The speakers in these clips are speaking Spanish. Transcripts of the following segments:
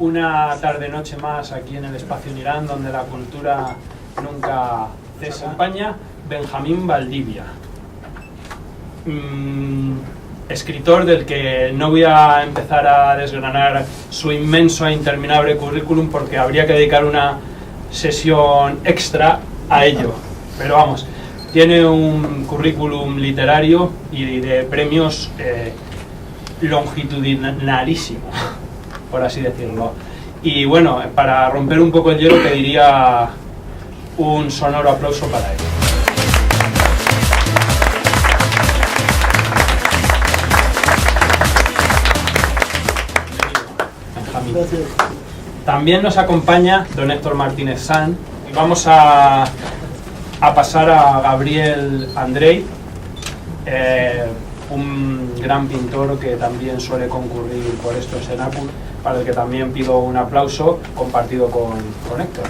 Una tarde-noche más aquí en el Espacio Nirán, donde la cultura nunca cesa. Acompaña Benjamín Valdivia, escritor del que no voy a empezar a desgranar su inmenso e interminable currículum porque habría que dedicar una sesión extra a ello. Pero vamos, tiene un currículum literario y de premios longitudinalísimo, por así decirlo. Y bueno, para romper un poco el hielo pediría un sonoro aplauso para él. Benjamín. Gracias. También nos acompaña don Héctor Martínez San. Y vamos a pasar a Gabriel Andrei, un gran pintor que también suele concurrir por estos cenáculos, para el que también pido un aplauso compartido con Héctor.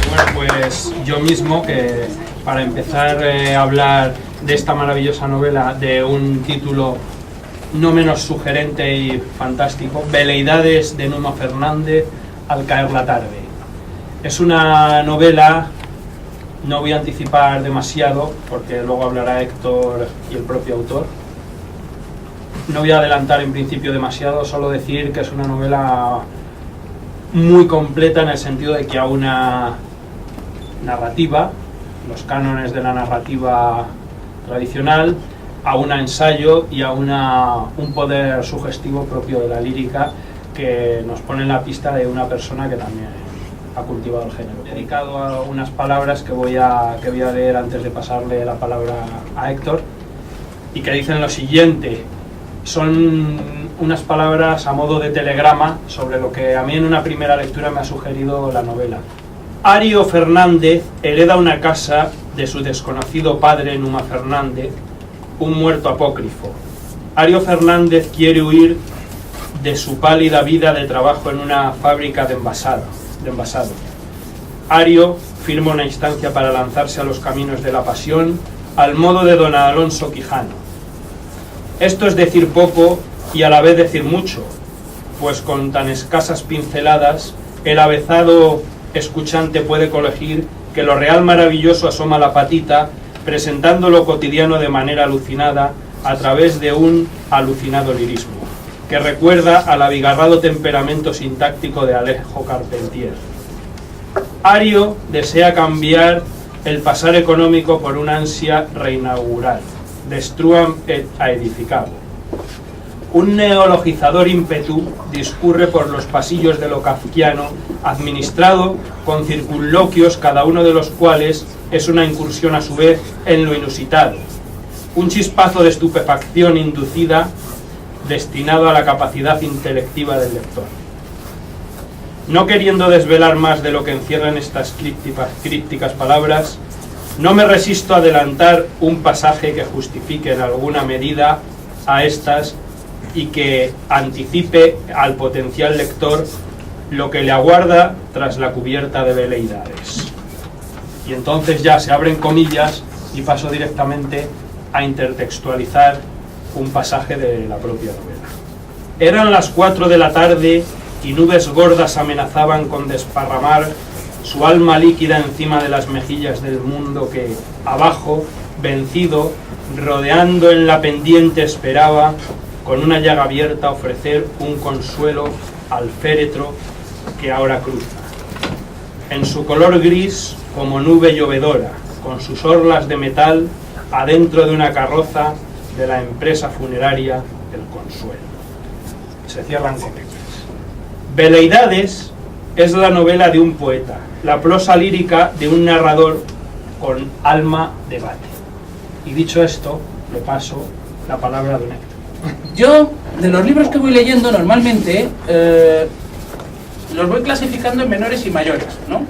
Bueno, pues yo mismo, que para empezar a hablar de esta maravillosa novela, de un título no menos sugerente y fantástico, Veleidades de Numa Fernández, Al caer la tarde. Es una novela, no voy a anticipar demasiado porque luego hablará Héctor y el propio autor. No voy a adelantar en principio demasiado, solo decir que es una novela muy completa en el sentido de que a una narrativa, los cánones de la narrativa tradicional, a un ensayo y a un poder sugestivo propio de la lírica que nos pone en la pista de una persona que también ha cultivado el género. He dedicado a unas palabras que voy a leer antes de pasarle la palabra a Héctor y que dicen lo siguiente. Son unas palabras a modo de telegrama sobre lo que a mí en una primera lectura me ha sugerido la novela. Ario Fernández hereda una casa de su desconocido padre Numa Fernández, un muerto apócrifo. Ario Fernández quiere huir de su pálida vida de trabajo en una fábrica de envasado. Ario firma una instancia para lanzarse a los caminos de la pasión al modo de don Alonso Quijano. Esto es decir poco y a la vez decir mucho, pues con tan escasas pinceladas el avezado escuchante puede colegir que lo real maravilloso asoma la patita, presentando lo cotidiano de manera alucinada a través de un alucinado lirismo, que recuerda al abigarrado temperamento sintáctico de Alejo Carpentier. Ario desea cambiar el pasar económico por una ansia reinaugural, destruam et aedificabo. Un neologizador ímpetu discurre por los pasillos de lo kafkiano, administrado con circunloquios, cada uno de los cuales es una incursión a su vez en lo inusitado, un chispazo de estupefacción inducida destinado a la capacidad intelectiva del lector. No queriendo desvelar más de lo que encierran estas crípticas palabras, no me resisto a adelantar un pasaje que justifique en alguna medida a estas y que anticipe al potencial lector lo que le aguarda tras la cubierta de veleidades. Y entonces ya se abren comillas y paso directamente a intertextualizar un pasaje de la propia novela. Eran las 4 de la tarde y nubes gordas amenazaban con desparramar su alma líquida encima de las mejillas del mundo que, abajo, vencido, rodeando en la pendiente, esperaba, con una llaga abierta, ofrecer un consuelo al féretro que ahora cruza. En su color gris, como nube llovedora, con sus orlas de metal, adentro de una carroza de la empresa funeraria El Consuelo. Se cierran comillas. Veleidades es la novela de un poeta, la prosa lírica de un narrador con alma de bate. Y dicho esto, le paso la palabra a don Héctor. Yo, de los libros que voy leyendo, normalmente los voy clasificando en menores y mayores, ¿no?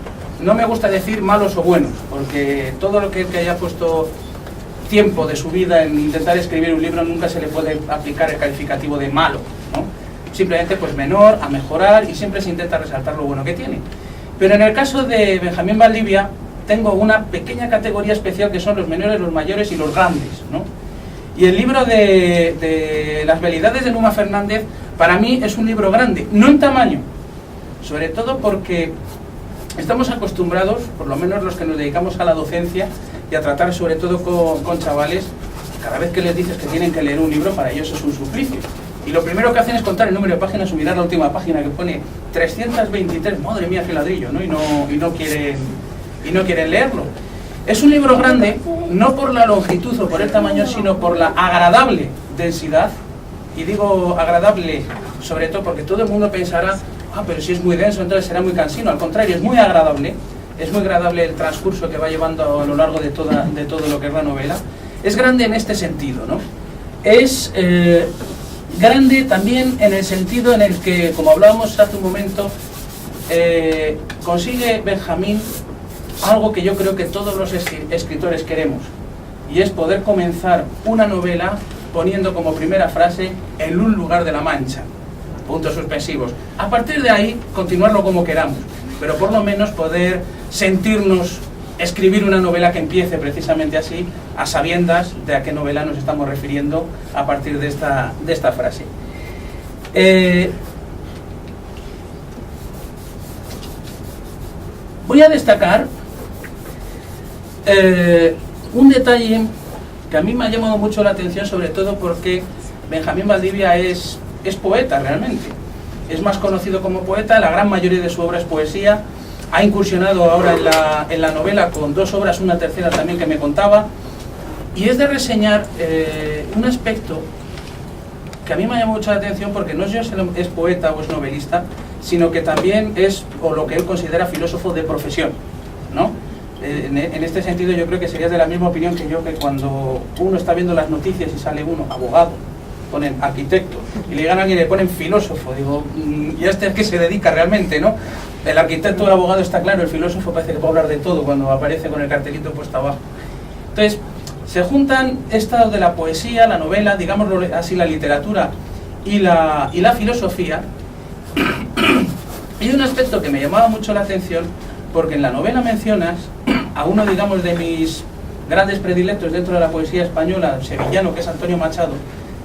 No me gusta decir malos o buenos, porque todo lo que haya puesto tiempo de su vida en intentar escribir un libro nunca se le puede aplicar el calificativo de malo, ¿no? Simplemente pues menor, a mejorar, y siempre se intenta resaltar lo bueno que tiene. Pero en el caso de Benjamín Valdivia tengo una pequeña categoría especial que son los menores, los mayores y los grandes, ¿no? Y el libro de Las Belidades de Numa Fernández, para mí es un libro grande, no en tamaño, sobre todo porque estamos acostumbrados, por lo menos los que nos dedicamos a la docencia y a tratar sobre todo con chavales, cada vez que les dices que tienen que leer un libro, para ellos es un suplicio. Y lo primero que hacen es contar el número de páginas o mirar la última página que pone 323, madre mía, qué ladrillo, ¿no? Y no quieren leerlo. Es un libro grande, no por la longitud o por el tamaño, sino por la agradable densidad. Y digo agradable sobre todo porque todo el mundo pensará, pero si es muy denso entonces será muy cansino. Al contrario, es muy agradable el transcurso que va llevando a lo largo de todo lo que es la novela. Es grande en este sentido, ¿no? Es grande también en el sentido en el que, como hablábamos hace un momento, consigue Benjamín algo que yo creo que todos los escritores queremos, y es poder comenzar una novela poniendo como primera frase en un lugar de la Mancha, puntos suspensivos. A partir de ahí, continuarlo como queramos, pero por lo menos poder sentirnos escribir una novela que empiece precisamente así, a sabiendas de a qué novela nos estamos refiriendo a partir de esta frase. Voy a destacar un detalle que a mí me ha llamado mucho la atención, sobre todo porque Benjamín Valdivia es poeta realmente. Es más conocido como poeta, la gran mayoría de su obra es poesía. Ha incursionado ahora en la novela con 2 obras, una tercera también que me contaba. Y es de reseñar un aspecto que a mí me ha llamado mucho la atención, porque no es es poeta o es novelista, sino que también es, o lo que él considera, filósofo de profesión, ¿no? En este sentido yo creo que serías de la misma opinión que yo, que cuando uno está viendo las noticias y sale uno abogado, ponen arquitecto, y le llegan a alguien y le ponen filósofo, digo, ¿y a este es que se dedica realmente, no? El arquitecto o el abogado está claro, el filósofo parece que puede hablar de todo cuando aparece con el cartelito puesto abajo. Entonces, se juntan estados de la poesía, la novela, digámoslo así, la literatura y la filosofía. Y un aspecto que me llamaba mucho la atención, porque en la novela mencionas a uno, digamos, de mis grandes predilectos dentro de la poesía española, sevillano, que es Antonio Machado,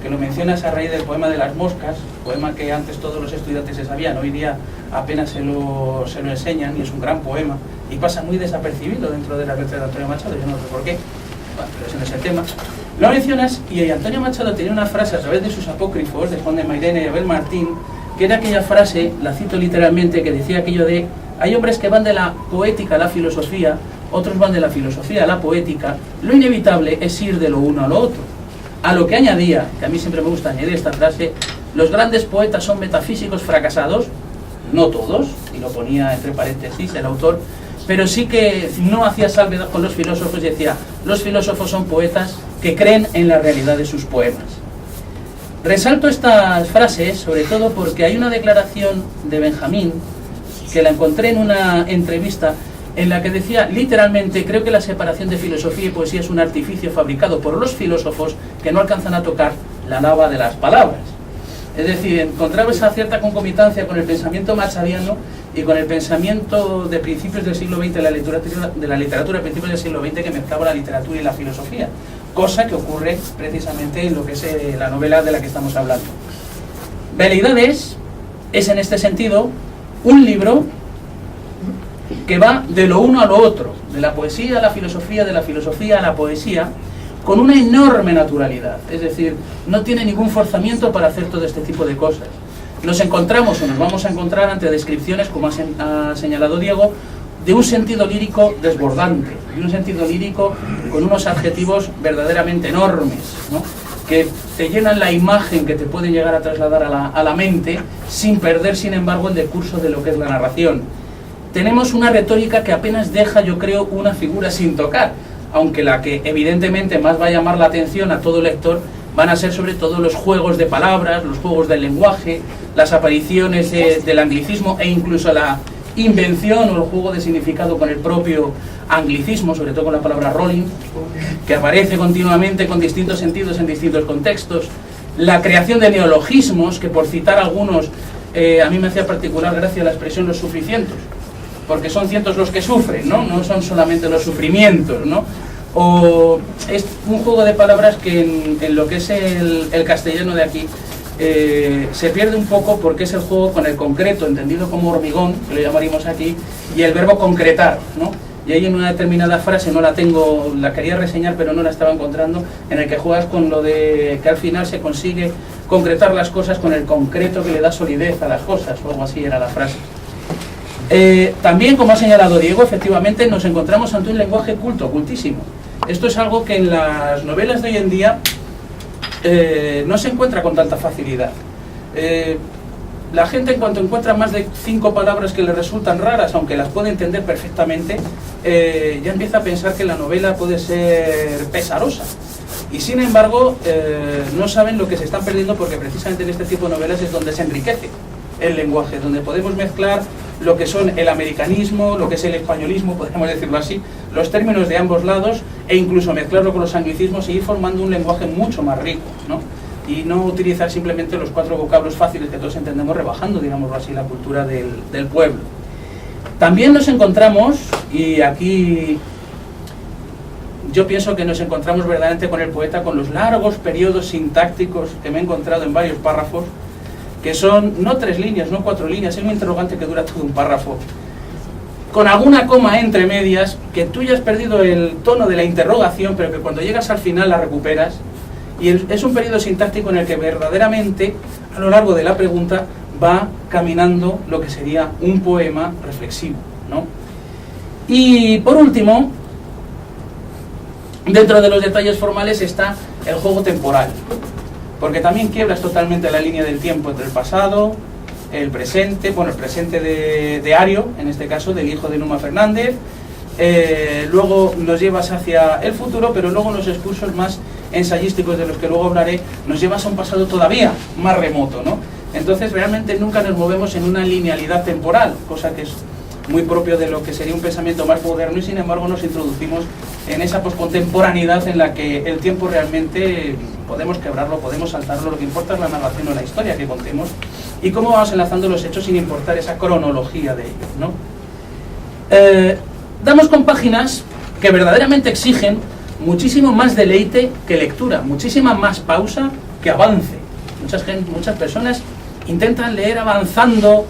que lo mencionas a raíz del poema de las moscas, poema que antes todos los estudiantes se sabían, hoy día apenas se lo enseñan, y es un gran poema, y pasa muy desapercibido dentro de la letra de Antonio Machado, yo no sé por qué, bueno, pero ese no es el tema. Lo mencionas, y Antonio Machado tenía una frase a través de sus apócrifos, de Juan de Mairena y Abel Martín, que era aquella frase, la cito literalmente, que decía aquello de: hay hombres que van de la poética a la filosofía, otros van de la filosofía a la poética, lo inevitable es ir de lo uno a lo otro. A lo que añadía, que a mí siempre me gusta añadir esta frase: los grandes poetas son metafísicos fracasados, no todos, y lo ponía entre paréntesis el autor, pero sí que no hacía salvedad con los filósofos y decía: los filósofos son poetas que creen en la realidad de sus poemas. Resalto estas frases sobre todo porque hay una declaración de Benjamín que la encontré en una entrevista, en la que decía literalmente: creo que la separación de filosofía y poesía es un artificio fabricado por los filósofos que no alcanzan a tocar la nava de las palabras. Es decir, encontraba esa cierta concomitancia con el pensamiento machadiano y con el pensamiento de principios del siglo XX, de la literatura de principios del siglo XX, que mezclaba la literatura y la filosofía, cosa que ocurre precisamente en lo que es la novela de la que estamos hablando. Veleidades es, en este sentido, un libro que va de lo uno a lo otro, de la poesía a la filosofía, de la filosofía a la poesía, con una enorme naturalidad. Es decir, no tiene ningún forzamiento para hacer todo este tipo de cosas. Nos encontramos, o nos vamos a encontrar, ante descripciones, como ha señalado Diego, de un sentido lírico desbordante, de un sentido lírico con unos adjetivos verdaderamente enormes, ¿no?, que te llenan la imagen que te pueden llegar a trasladar a la mente, sin perder, sin embargo, el decurso de lo que es la narración. Tenemos una retórica que apenas deja, yo creo, una figura sin tocar, aunque la que evidentemente más va a llamar la atención a todo lector van a ser sobre todo los juegos de palabras, los juegos del lenguaje, las apariciones del anglicismo e incluso la invención o el juego de significado con el propio anglicismo, sobre todo con la palabra rolling, que aparece continuamente con distintos sentidos en distintos contextos, la creación de neologismos, que por citar algunos, a mí me hacía particular gracia la expresión los sufricientos, porque son cientos los que sufren, ¿no? No son solamente los sufrimientos, ¿no? o es un juego de palabras que en lo que es el castellano de aquí se pierde un poco, porque es el juego con el concreto, entendido como hormigón, que lo llamaríamos aquí, y el verbo concretar, ¿no? Y ahí en una determinada frase, no la tengo, la quería reseñar pero no la estaba encontrando, en el que juegas con lo de que al final se consigue concretar las cosas con el concreto que le da solidez a las cosas, o algo así era la frase. También, como ha señalado Diego, efectivamente nos encontramos ante un lenguaje culto, cultísimo. Esto es algo que en las novelas de hoy en día no se encuentra con tanta facilidad. La gente, en cuanto encuentra más de 5 palabras que le resultan raras, aunque las puede entender perfectamente, ya empieza a pensar que la novela puede ser pesarosa. Y sin embargo, no saben lo que se están perdiendo, porque precisamente en este tipo de novelas es donde se enriquece el lenguaje, donde podemos mezclar lo que son el americanismo, lo que es el españolismo, podemos decirlo así, los términos de ambos lados, e incluso mezclarlo con los anglicismos y ir formando un lenguaje mucho más rico, ¿no? Y no utilizar simplemente los 4 vocablos fáciles que todos entendemos, rebajando, digámoslo así, la cultura del pueblo. También nos encontramos, y aquí yo pienso que nos encontramos verdaderamente con el poeta, con los largos periodos sintácticos que me he encontrado en varios párrafos, que son no 3 líneas, no 4 líneas, es un interrogante que dura todo un párrafo, con alguna coma entre medias, que tú ya has perdido el tono de la interrogación, pero que cuando llegas al final la recuperas. Y es un periodo sintáctico en el que verdaderamente, a lo largo de la pregunta, va caminando lo que sería un poema reflexivo, ¿no? Y por último, dentro de los detalles formales está el juego temporal, porque también quiebras totalmente la línea del tiempo entre el pasado, el presente, bueno, el presente de Ario, en este caso, del hijo de Numa Fernández, luego nos llevas hacia el futuro, pero luego en los excursos más ensayísticos, de los que luego hablaré, nos llevas a un pasado todavía más remoto, ¿no? Entonces realmente nunca nos movemos en una linealidad temporal, cosa que es muy propio de lo que sería un pensamiento más moderno, y sin embargo nos introducimos en esa poscontemporaneidad en la que el tiempo realmente podemos quebrarlo, podemos saltarlo, lo que importa es la narración o la historia que contemos y cómo vamos enlazando los hechos sin importar esa cronología de ellos, ¿no? Damos con páginas que verdaderamente exigen muchísimo más deleite que lectura, muchísima más pausa que avance. Muchas personas intentan leer avanzando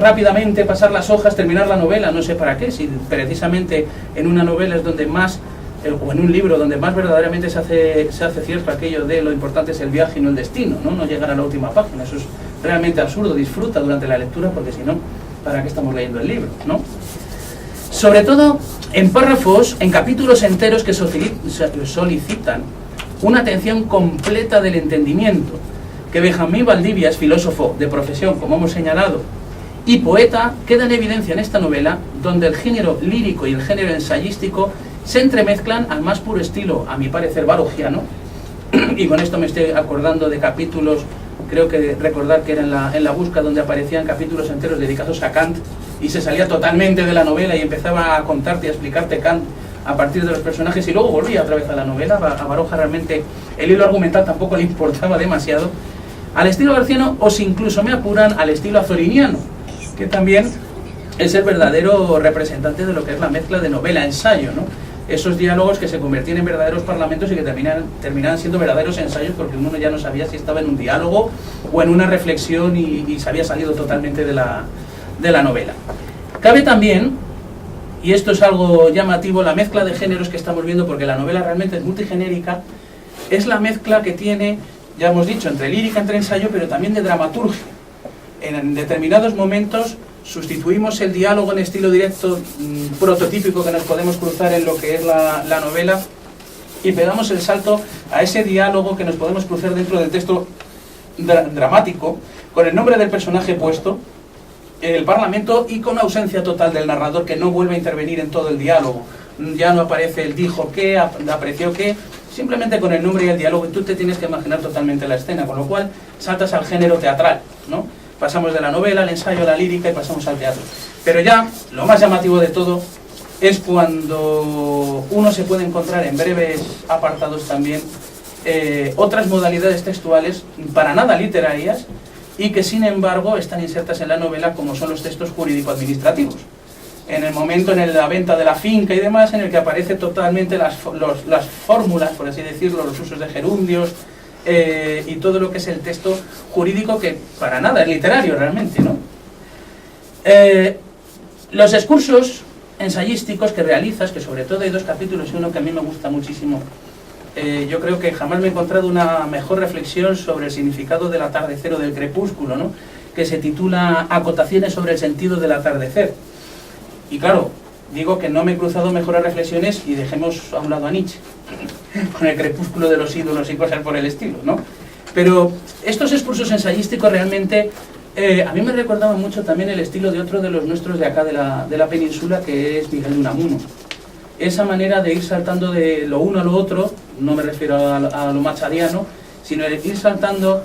rápidamente, pasar las hojas, terminar la novela, no sé para qué, si precisamente en una novela es donde más, o en un libro donde más verdaderamente se hace cierto aquello de lo importante es el viaje y no el destino, no llegar a la última página. Eso es realmente absurdo. Disfruta durante la lectura, porque si no, ¿para qué estamos leyendo el libro, no? Sobre todo en párrafos, en capítulos enteros que solicitan una atención completa del entendimiento, que Benjamín Valdivias, filósofo de profesión, como hemos señalado, y poeta, queda en evidencia en esta novela, donde el género lírico y el género ensayístico se entremezclan al más puro estilo, a mi parecer, barogiano, y con esto me estoy acordando de capítulos, creo que recordar que era en la busca, donde aparecían capítulos enteros dedicados a Kant, y se salía totalmente de la novela y empezaba a contarte y a explicarte Kant a partir de los personajes, y luego volvía otra vez a la novela. A Baroja realmente el hilo argumental tampoco le importaba demasiado, al estilo garciano, o si incluso me apuran, al estilo azoriniano, que también es el verdadero representante de lo que es la mezcla de novela-ensayo, ¿no? Esos diálogos que se convertían en verdaderos parlamentos y que terminaban siendo verdaderos ensayos, porque uno ya no sabía si estaba en un diálogo o en una reflexión y se había salido totalmente de la novela. Cabe también, y esto es algo llamativo, la mezcla de géneros que estamos viendo, porque la novela realmente es multigenérica, es la mezcla que tiene, ya hemos dicho, entre lírica, entre ensayo, pero también de dramaturgia. En determinados momentos sustituimos el diálogo en estilo directo prototípico que nos podemos cruzar en lo que es la novela, y pegamos el salto a ese diálogo que nos podemos cruzar dentro del texto dramático, con el nombre del personaje puesto, el parlamento, y con ausencia total del narrador, que no vuelve a intervenir en todo el diálogo. Ya no aparece el dijo qué, apreció qué, simplemente con el nombre y el diálogo, y tú te tienes que imaginar totalmente la escena, con lo cual saltas al género teatral, ¿no? Pasamos de la novela al ensayo, a la lírica, y pasamos al teatro. Pero ya, lo más llamativo de todo es cuando uno se puede encontrar en breves apartados también otras modalidades textuales para nada literarias, y que sin embargo están insertas en la novela, como son los textos jurídico-administrativos. en el momento en la venta de la finca y demás, en el que aparece totalmente las fórmulas, por así decirlo, los usos de gerundios y todo lo que es el texto jurídico, que para nada es literario realmente, ¿no? Los excursos ensayísticos que realizas, que sobre todo hay 2 capítulos y uno que a mí me gusta muchísimo, yo creo que jamás me he encontrado una mejor reflexión sobre el significado del atardecer o del crepúsculo, ¿no? Que se titula Acotaciones sobre el sentido del atardecer. Y claro, digo que no me he cruzado mejores reflexiones y dejemos a un lado a Nietzsche, con el crepúsculo de los ídolos y cosas por el estilo, ¿no? Pero estos excursos ensayísticos realmente a mí me recordaba mucho también el estilo de otro de los nuestros de acá de la península, que es Miguel de Unamuno. Esa manera de ir saltando de lo uno a lo otro, no me refiero a lo machadiano, sino de ir saltando,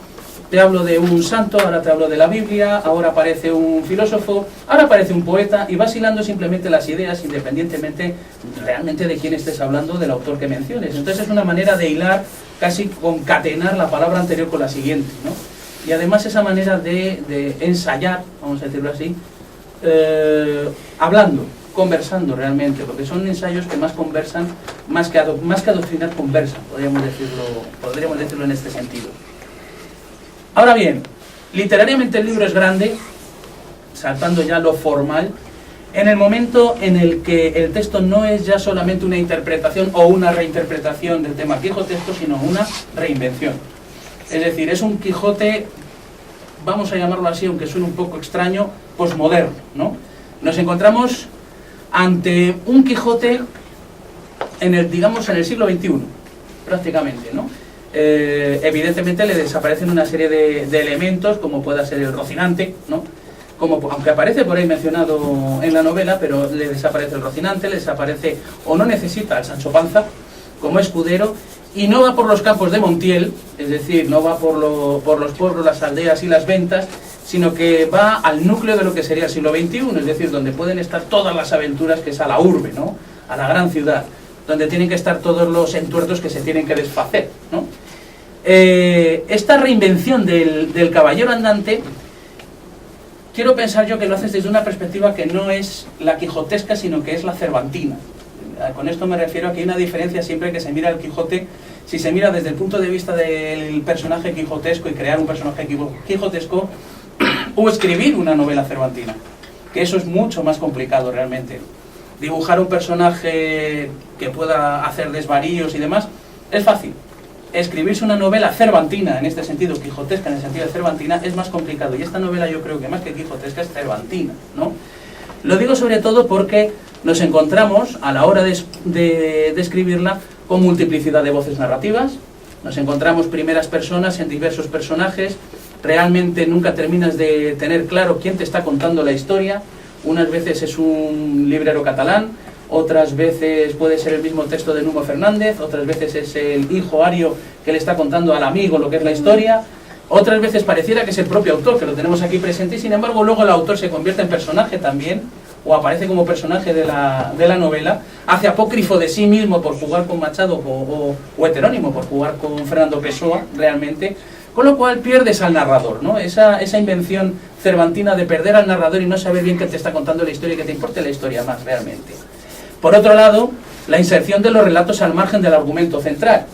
te hablo de un santo, ahora te hablo de la Biblia, ahora aparece un filósofo, ahora aparece un poeta, y vas hilando simplemente las ideas independientemente realmente de quién estés hablando, del autor que menciones. Entonces es una manera de hilar, casi concatenar la palabra anterior con la siguiente, ¿no? Y además esa manera de ensayar, vamos a decirlo así, hablando, conversando realmente, porque son ensayos que más conversan, más que adoctrinar, conversan, podríamos decirlo en este sentido. Ahora bien, literariamente el libro es grande, saltando ya lo formal, en el momento en el que el texto no es ya solamente una interpretación o una reinterpretación del tema quijotesco, sino una reinvención. Es decir, es un Quijote, vamos a llamarlo así, aunque suene un poco extraño, posmoderno, ¿no? Nos encontramos ante un Quijote en el siglo XXI, prácticamente, ¿no? Evidentemente le desaparecen una serie de elementos, como pueda ser el Rocinante, ¿no? Aunque aparece por ahí mencionado en la novela, pero le desaparece el Rocinante, le desaparece, o no necesita al Sancho Panza como escudero, y no va por los campos de Montiel, es decir, no va por los pueblos, las aldeas y las ventas, sino que va al núcleo de lo que sería el siglo XXI, es decir, donde pueden estar todas las aventuras, que es a la urbe, ¿no? A la gran ciudad, donde tienen que estar todos los entuertos que se tienen que desfacer, ¿no? Esta reinvención del caballero andante, quiero pensar yo que lo haces desde una perspectiva que no es la quijotesca, sino que es la cervantina. Con esto me refiero a que hay una diferencia siempre que se mira el Quijote, si se mira desde el punto de vista del personaje quijotesco y crear un personaje quijotesco, o escribir una novela cervantina, que eso es mucho más complicado realmente. Dibujar un personaje que pueda hacer desvaríos y demás es fácil. Escribirse una novela cervantina, en este sentido, quijotesca en el sentido de cervantina, es más complicado, y esta novela yo creo que más que quijotesca es cervantina, ¿no? Lo digo sobre todo porque nos encontramos, a la hora de escribirla, con multiplicidad de voces narrativas, nos encontramos primeras personas en diversos personajes, realmente nunca terminas de tener claro quién te está contando la historia, unas veces es un librero catalán, otras veces puede ser el mismo texto de Numo Fernández, otras veces es el hijo Ario que le está contando al amigo lo que es la historia, otras veces pareciera que es el propio autor, que lo tenemos aquí presente, y sin embargo luego el autor se convierte en personaje también, o aparece como personaje de la novela, hace apócrifo de sí mismo por jugar con Machado, o heterónimo por jugar con Fernando Pessoa, realmente, con lo cual pierdes al narrador, ¿no? Esa invención cervantina de perder al narrador y no saber bien qué te está contando la historia y que te importe la historia más realmente. Por otro lado, la inserción de los relatos al margen del argumento central.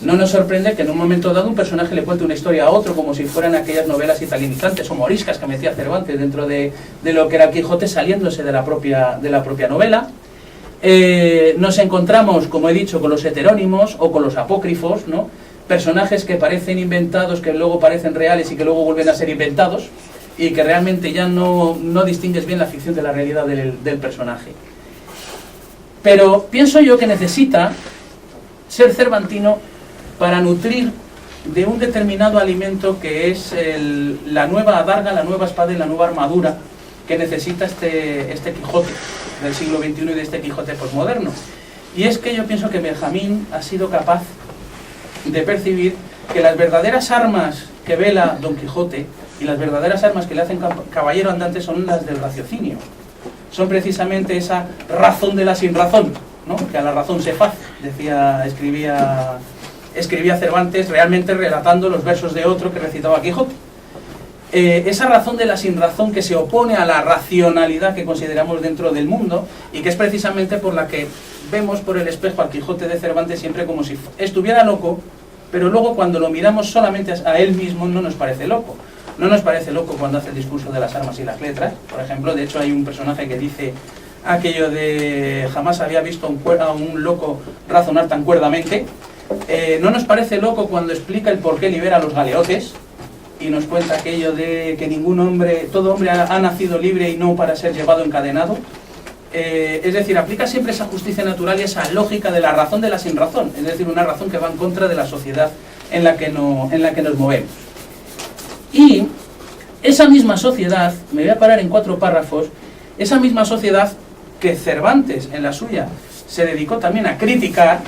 No nos sorprende que en un momento dado un personaje le cuente una historia a otro, como si fueran aquellas novelas italianizantes o moriscas que metía Cervantes dentro de lo que era Quijote, saliéndose de la propia novela. Nos encontramos, como he dicho, con los heterónimos o con los apócrifos, ¿no? Personajes que parecen inventados, que luego parecen reales y que luego vuelven a ser inventados, y que realmente ya no distingues bien la ficción de la realidad del personaje. Pero pienso yo que necesita ser cervantino para nutrir de un determinado alimento que es la nueva adarga, la nueva espada y la nueva armadura que necesita este Quijote del siglo XXI y de este Quijote posmoderno. Y es que yo pienso que Benjamín ha sido capaz de percibir que las verdaderas armas que vela Don Quijote y las verdaderas armas que le hacen caballero andante son las del raciocinio. Son precisamente esa razón de la sinrazón, ¿no? Que a la razón se faz, escribía Cervantes, realmente relatando los versos de otro que recitaba Quijote. esa razón de la sinrazón que se opone a la racionalidad que consideramos dentro del mundo, y que es precisamente por la que vemos por el espejo al Quijote de Cervantes siempre como si estuviera loco, pero luego cuando lo miramos solamente a él mismo no nos parece loco. No nos parece loco cuando hace el discurso de las armas y las letras, por ejemplo. De hecho hay un personaje que dice aquello de jamás había visto a un loco razonar tan cuerdamente. No nos parece loco cuando explica el por qué libera a los galeotes y nos cuenta aquello de que todo hombre ha nacido libre y no para ser llevado encadenado. Es decir, aplica siempre esa justicia natural y esa lógica de la razón de la sinrazón, es decir, una razón que va en contra de la sociedad en la que nos movemos. Y esa misma sociedad, me voy a parar en 4 párrafos, esa misma sociedad que Cervantes en la suya se dedicó también a criticar,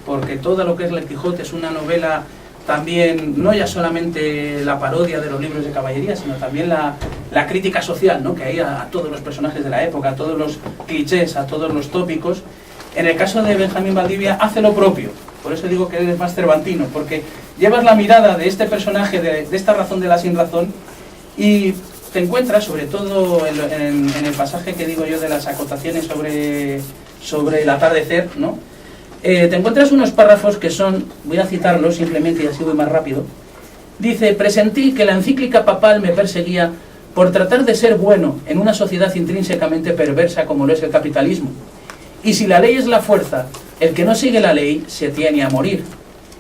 porque todo lo que es El Quijote es una novela también, no ya solamente la parodia de los libros de caballería, sino también la crítica social, ¿no?, que hay a todos los personajes de la época, a todos los clichés, a todos los tópicos. En el caso de Benjamín Valdivia hace lo propio, por eso digo que él es más cervantino, porque llevas la mirada de este personaje, de esta razón de la sinrazón, y te encuentras, sobre todo en el pasaje que digo yo de las acotaciones sobre el atardecer, ¿no?, te encuentras unos párrafos que son, voy a citarlos simplemente y así voy más rápido. Dice: presentí que la encíclica papal me perseguía por tratar de ser bueno en una sociedad intrínsecamente perversa como lo es el capitalismo. Y si la ley es la fuerza, el que no sigue la ley se tiene a morir.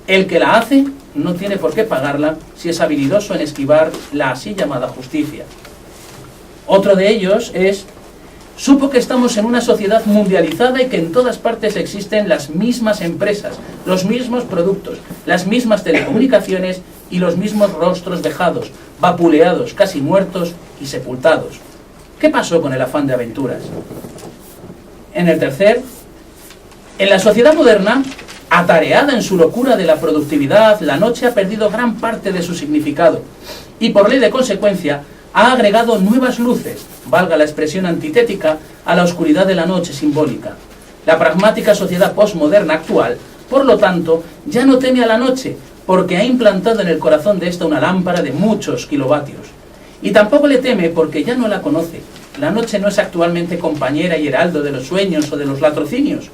El que la hace no tiene por qué pagarla si es habilidoso en esquivar la así llamada justicia. Otro de ellos es: supo que estamos en una sociedad mundializada y que en todas partes existen las mismas empresas, los mismos productos, las mismas telecomunicaciones y los mismos rostros vejados, vapuleados, casi muertos y sepultados. ¿Qué pasó con el afán de aventuras? En el tercer, en la sociedad moderna, atareada en su locura de la productividad, la noche ha perdido gran parte de su significado y por ley de consecuencia ha agregado nuevas luces, valga la expresión antitética, a la oscuridad de la noche simbólica. La pragmática sociedad postmoderna actual, por lo tanto, ya no teme a la noche, porque ha implantado en el corazón de esta una lámpara de muchos kilovatios. Y tampoco le teme porque ya no la conoce. La noche no es actualmente compañera y heraldo de los sueños o de los latrocinios.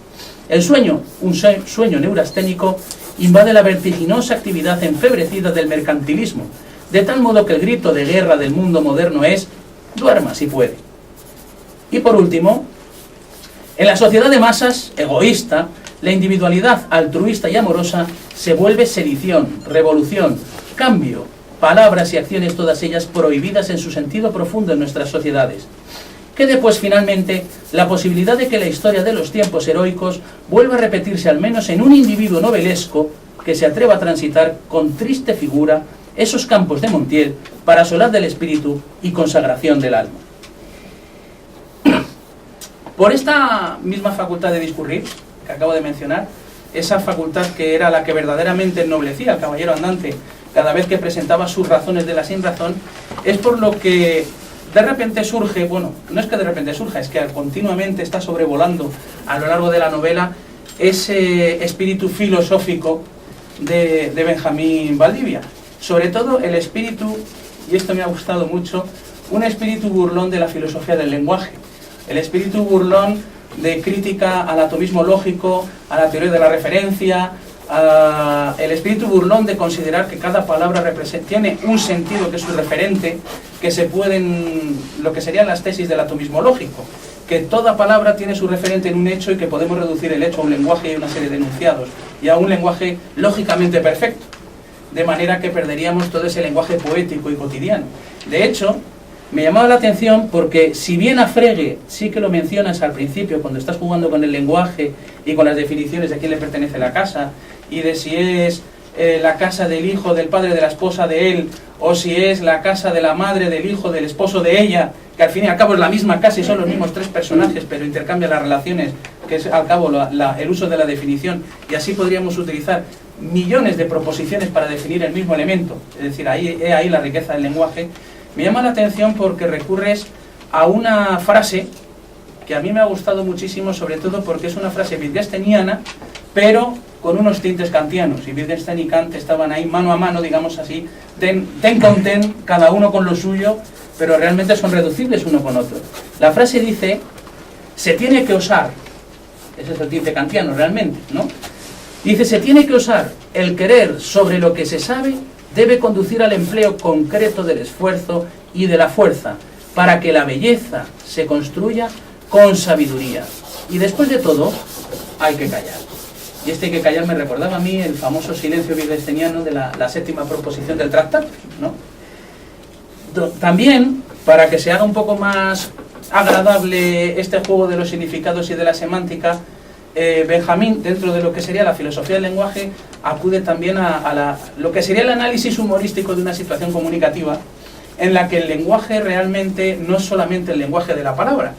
El sueño, un sueño neurasténico, invade la vertiginosa actividad enfebrecida del mercantilismo, de tal modo que el grito de guerra del mundo moderno es: duerma si puede. Y por último, en la sociedad de masas, egoísta, la individualidad altruista y amorosa se vuelve sedición, revolución, cambio, palabras y acciones todas ellas prohibidas en su sentido profundo en nuestras sociedades. Quede pues finalmente la posibilidad de que la historia de los tiempos heroicos vuelva a repetirse al menos en un individuo novelesco que se atreva a transitar con triste figura esos campos de Montiel para solar del espíritu y consagración del alma. Por esta misma facultad de discurrir que acabo de mencionar, esa facultad que era la que verdaderamente ennoblecía al caballero andante cada vez que presentaba sus razones de la sinrazón, es por lo que de repente surge, bueno, no es que de repente surja, es que continuamente está sobrevolando a lo largo de la novela ese espíritu filosófico de Benjamín Valdivia. Sobre todo el espíritu, y esto me ha gustado mucho, un espíritu burlón de la filosofía del lenguaje. El espíritu burlón de crítica al atomismo lógico, a la teoría de la referencia, el espíritu burlón de considerar que cada palabra tiene un sentido que es su referente, que se pueden, lo que serían las tesis del atomismo lógico, que toda palabra tiene su referente en un hecho y que podemos reducir el hecho a un lenguaje y a una serie de enunciados, y a un lenguaje lógicamente perfecto, de manera que perderíamos todo ese lenguaje poético y cotidiano. De hecho, me llamaba la atención porque si bien a Frege sí que lo mencionas al principio cuando estás jugando con el lenguaje y con las definiciones de a quién le pertenece la casa y de si es la casa del hijo del padre de la esposa de él o si es la casa de la madre del hijo del esposo de ella, que al fin y al cabo es la misma casa y son los mismos 3 personajes pero intercambian las relaciones, que es al cabo el uso de la definición, y así podríamos utilizar millones de proposiciones para definir el mismo elemento, es decir, ahí la riqueza del lenguaje. Me llama la atención porque recurres a una frase que a mí me ha gustado muchísimo, sobre todo porque es una frase wittgensteiniana, pero con unos tintes kantianos, y Wittgenstein y Kant estaban ahí mano a mano, digamos así, ten con ten, cada uno con lo suyo, pero realmente son reducibles uno con otro. La frase dice, se tiene que osar, ese es el tinte kantiano realmente, ¿no? Dice, se tiene que osar, el querer sobre lo que se sabe debe conducir al empleo concreto del esfuerzo y de la fuerza, para que la belleza se construya con sabiduría. Y después de todo, hay que callar. Y este hay que callar me recordaba a mí el famoso silencio wittgensteiniano de la séptima proposición del tratado, ¿no? También, para que se haga un poco más agradable este juego de los significados y de la semántica, Benjamín, dentro de lo que sería la filosofía del lenguaje, acude también a lo que sería el análisis humorístico de una situación comunicativa, en la que el lenguaje realmente no es solamente el lenguaje de la palabra,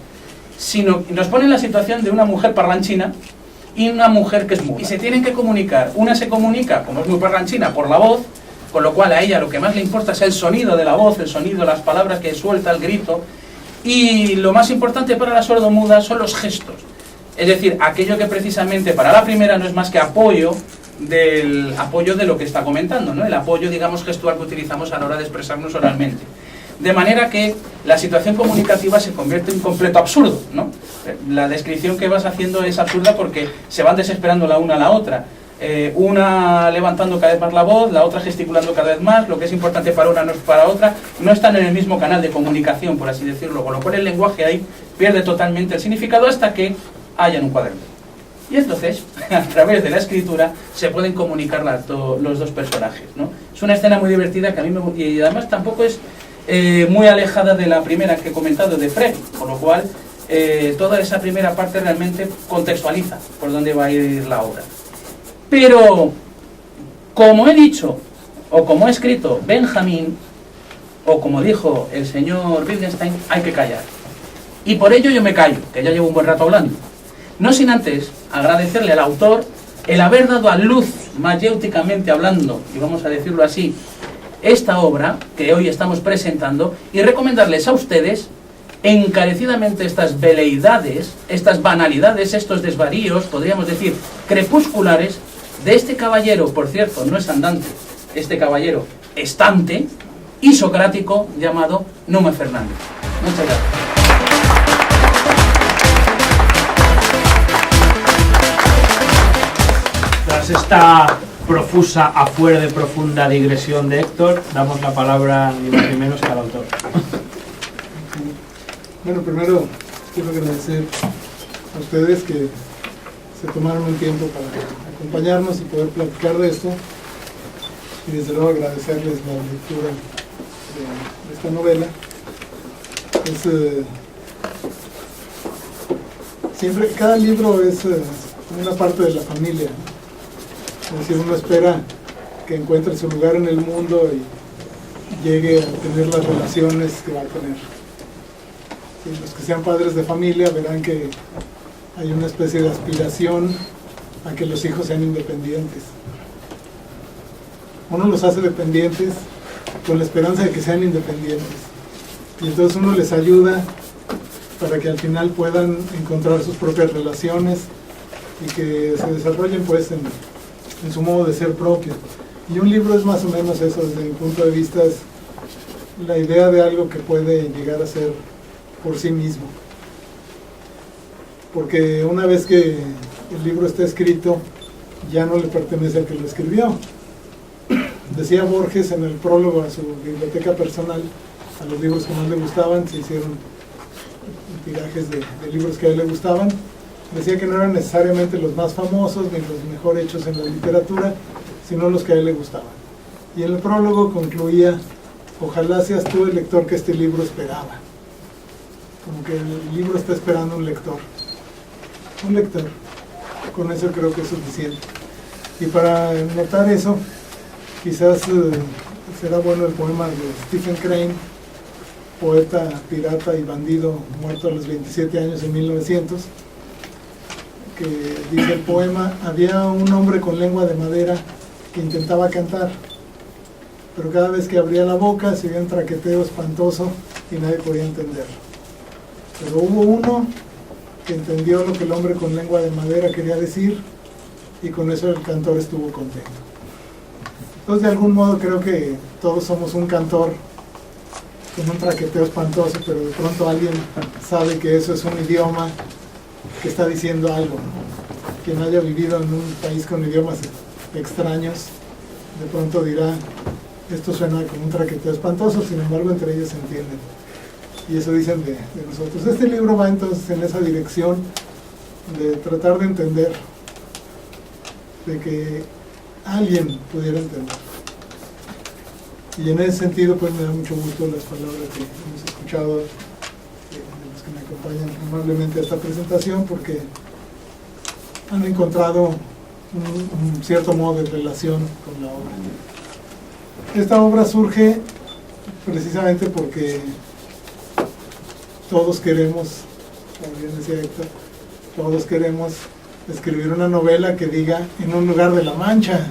sino nos pone en la situación de una mujer parlanchina y una mujer que es muda. Y se tienen que comunicar. Una se comunica, como es muy parlanchina, por la voz, con lo cual a ella lo que más le importa es el sonido de la voz, el sonido, las palabras que suelta, el grito. Y lo más importante para la sordomuda son los gestos. Es decir, aquello que precisamente para la primera no es más que apoyo de lo que está comentando, ¿no? El apoyo, digamos, gestual que utilizamos a la hora de expresarnos oralmente. De manera que la situación comunicativa se convierte en completo absurdo, ¿no? La descripción que vas haciendo es absurda porque se van desesperando la una a la otra. Una levantando cada vez más la voz, la otra gesticulando cada vez más, lo que es importante para una no es para otra, no están en el mismo canal de comunicación, por así decirlo, con lo cual el lenguaje ahí pierde totalmente el significado hasta que haya un cuaderno. Y entonces, a través de la escritura, se pueden comunicar los dos personajes, ¿no? Es una escena muy divertida que a mí me gusta, y además tampoco es muy alejada de la primera que he comentado, de Frege, con lo cual toda esa primera parte realmente contextualiza por dónde va a ir la obra. Pero, como he dicho, o como ha escrito Benjamín, o como dijo el señor Wittgenstein, hay que callar. Y por ello yo me callo, que ya llevo un buen rato hablando. No sin antes agradecerle al autor el haber dado a luz, mayéuticamente hablando, y vamos a decirlo así, esta obra que hoy estamos presentando, y recomendarles a ustedes encarecidamente estas veleidades, estas banalidades, estos desvaríos, podríamos decir, crepusculares, de este caballero, por cierto, no es andante, este caballero estante y socrático llamado Nume Fernández. Muchas gracias. Tras esta profusa, afuera de profunda digresión de Héctor, damos la palabra ni más ni menos que al autor. Bueno, primero quiero agradecer a ustedes que se tomaron un tiempo para acompañarnos y poder platicar de esto, y desde luego agradecerles la lectura de esta novela. Siempre, cada libro es una parte de la familia, ¿no? Es decir, uno espera que encuentre su lugar en el mundo y llegue a tener las relaciones que va a tener. Y los que sean padres de familia verán que hay una especie de aspiración a que los hijos sean independientes. Uno los hace dependientes con la esperanza de que sean independientes. Y entonces uno les ayuda para que al final puedan encontrar sus propias relaciones y que se desarrollen pues en su modo de ser propio. Y un libro es más o menos eso, desde mi punto de vista, es la idea de algo que puede llegar a ser por sí mismo. Porque una vez que el libro está escrito, ya no le pertenece al que lo escribió. Decía Borges en el prólogo a su biblioteca personal, a los libros que más le gustaban, se hicieron tirajes de libros que a él le gustaban. Decía que no eran necesariamente los más famosos ni los mejor hechos en la literatura, sino los que a él le gustaban. Y en el prólogo concluía: ojalá seas tú el lector que este libro esperaba. Como que el libro está esperando un lector. Un lector. Con eso creo que es suficiente. Y para notar eso, quizás será bueno el poema de Stephen Crane, poeta, pirata y bandido muerto a los 27 años en 1900, que dice el poema: había un hombre con lengua de madera que intentaba cantar, pero cada vez que abría la boca se oía un traqueteo espantoso y nadie podía entenderlo. Pero hubo uno que entendió lo que el hombre con lengua de madera quería decir y con eso el cantor estuvo contento. Entonces, de algún modo creo que todos somos un cantor con un traqueteo espantoso, pero de pronto alguien sabe que eso es un idioma que está diciendo algo, ¿no? Quien haya vivido en un país con idiomas extraños, de pronto dirá, esto suena como un traqueteo espantoso, sin embargo entre ellos se entienden. Y eso dicen de nosotros. Este libro va entonces en esa dirección de tratar de entender, de que alguien pudiera entender. Y en ese sentido pues me da mucho gusto las palabras que hemos escuchado de los que me acompañan amablemente a esta presentación, porque han encontrado un cierto modo de relación con la obra. Esta obra surge precisamente porque todos queremos, como bien decía Héctor, todos queremos escribir una novela que diga en un lugar de la Mancha.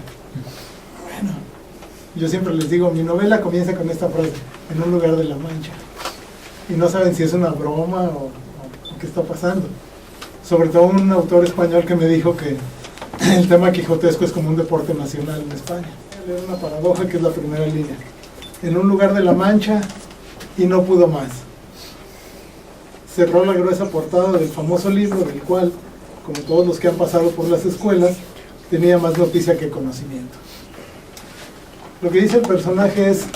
Bueno, yo siempre les digo, mi novela comienza con esta frase, en un lugar de la Mancha. Y no saben si es una broma o qué está pasando. Sobre todo un autor español que me dijo que el tema quijotesco es como un deporte nacional en España. Era una paradoja que es la primera línea. En un lugar de la Mancha y no pudo más. Cerró la gruesa portada del famoso libro, del cual, como todos los que han pasado por las escuelas, tenía más noticia que conocimiento. Lo que dice el personaje es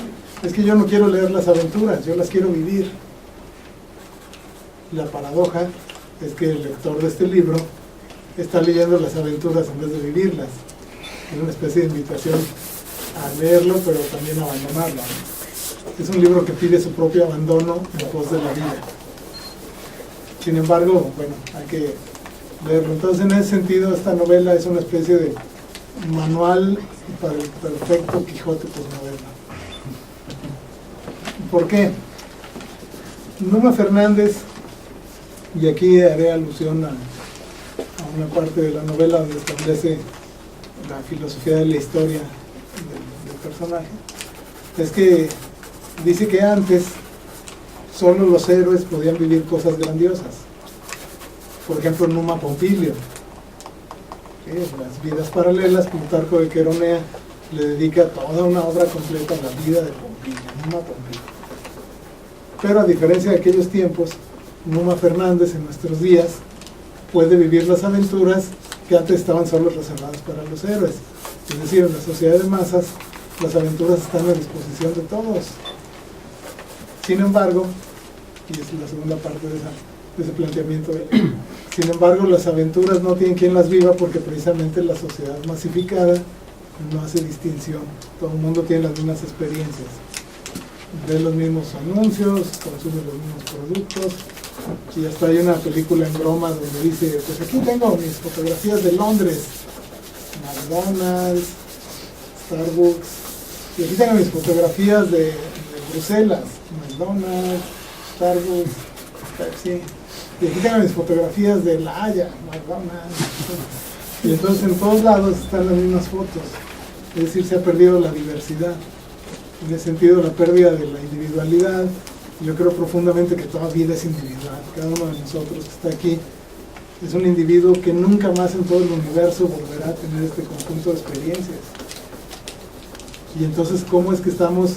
que yo no quiero leer las aventuras, yo las quiero vivir. La paradoja es que el lector de este libro está leyendo las aventuras en vez de vivirlas. Es una especie de invitación a leerlo, pero también a abandonarlo. Es un libro que pide su propio abandono en pos de la vida. Sin embargo, bueno, hay que leerlo. Entonces, en ese sentido, esta novela es una especie de manual para el perfecto Quijote posmoderno. ¿Por qué? Numa Fernández, y aquí haré alusión a una parte de la novela donde establece la filosofía de la historia del personaje, es que dice que antes solo los héroes podían vivir cosas grandiosas. Por ejemplo, Numa Pompilio, las vidas paralelas, Plutarco de Queronea le dedica toda una obra completa a la vida de Pompilio, Numa Pompilio. Pero a diferencia de aquellos tiempos, Numa Fernández en nuestros días puede vivir las aventuras que antes estaban solo reservadas para los héroes. Es decir, en la sociedad de masas, las aventuras están a disposición de todos. Sin embargo, y es la segunda parte de ese planteamiento, sin embargo, las aventuras no tienen quien las viva porque precisamente la sociedad masificada no hace distinción. Todo el mundo tiene las mismas experiencias. Ve los mismos anuncios, consume los mismos productos. Y hasta hay una película en broma donde dice, pues aquí tengo mis fotografías de Londres, McDonald's, Starbucks, y aquí tengo mis fotografías de Bruselas, McDonald's, Starbucks, Pepsi, y aquí tengo mis fotografías de La Haya, McDonald's, y entonces en todos lados están las mismas fotos. Es decir, se ha perdido la diversidad, en ese sentido la pérdida de la individualidad. Yo creo profundamente que toda vida es individual. Cada uno de nosotros que está aquí es un individuo que nunca más en todo el universo volverá a tener este conjunto de experiencias. Y entonces, ¿cómo es que estamos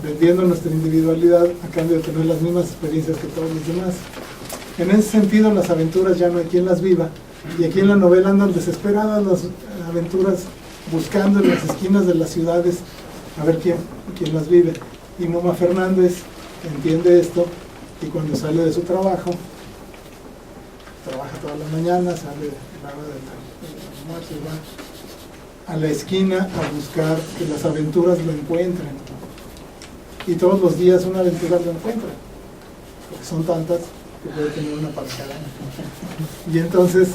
vendiendo nuestra individualidad a cambio de tener las mismas experiencias que todos los demás? En ese sentido, las aventuras ya no hay quien las viva. Y aquí en la novela andan desesperadas las aventuras, buscando en las esquinas de las ciudades a ver quién las vive. Y Numa Fernández entiende esto, y cuando sale de su trabajo, trabaja toda la mañana, sale a la hora del almuerzo y va a la esquina a buscar que las aventuras lo encuentren. Y todos los días una aventura lo encuentra, porque son tantas que puede tener una para cada año. Y entonces